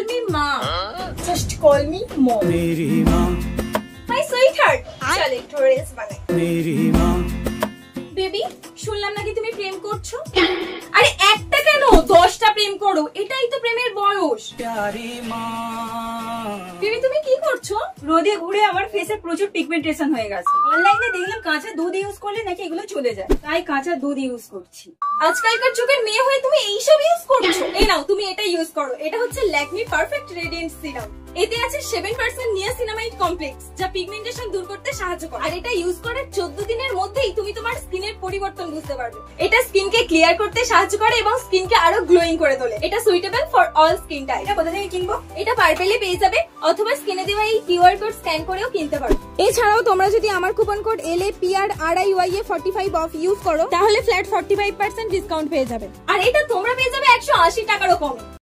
me ma. Just call me mom. मेरी माँ My sweetheart. चल एक ड्रेस बनाए. मेरी माँ বেবি শুনলাম নাকি তুমি প্রেম করছো? আরে একটা কেন 10টা প্রেম করো, এটাই তো প্রেমের বয়স। प्यारी माँ বেবি তুমি কি করছো? রোদে ঘুরে আমার ফেসে প্রচুর পিগমেন্টেশন হয়ে গেছে। অনলাইনে দেখলাম কাঁচা দুধ ইউজ করলে নাকি এগুলো চলে যায়, তাই কাঁচা দুধ ইউজ করছি। আজকালকার যুগের মেয়ে হয়ে তুমি এইসব ইউজ করছো? এই নাও তুমি এটা ইউজ করো, এটা হচ্ছে ল্যাকমি পারফেক্ট রেডিয়েন্ট সিরাম। এতে আছে 7% নিয়াসিনামাইড কমপ্লেক্স, যা পিগমেন্টেশন দূর করতে সাহায্য করে। আর এটা ইউজ করার 14 দিনের মধ্যেই তুমি তোমার স্কিনের পরিবর্তন বুঝতে পারবে। এটা স্কিনকে ক্লিয়ার করতে সাহায্য করে এবং স্কিনকে আরো গ্লোয়িং করে তোলে। এটা suitable for all skin type. এটা কোথা থেকে কিনবো? এটা পার্পেলে পেয়ে যাবে, অথবা স্ক্রিনে দেওয়া এই কিউআর কোড স্ক্যান করেও কিনতে পারো। এছাড়াও তোমরা যদি আমার coupon code LAPRRIYA45 of use করো, তাহলে ফ্ল্যাট 45% ডিসকাউন্ট পেয়ে যাবে। আর এটা তোমরা পেয়ে যাবে 180 টাকারও কম।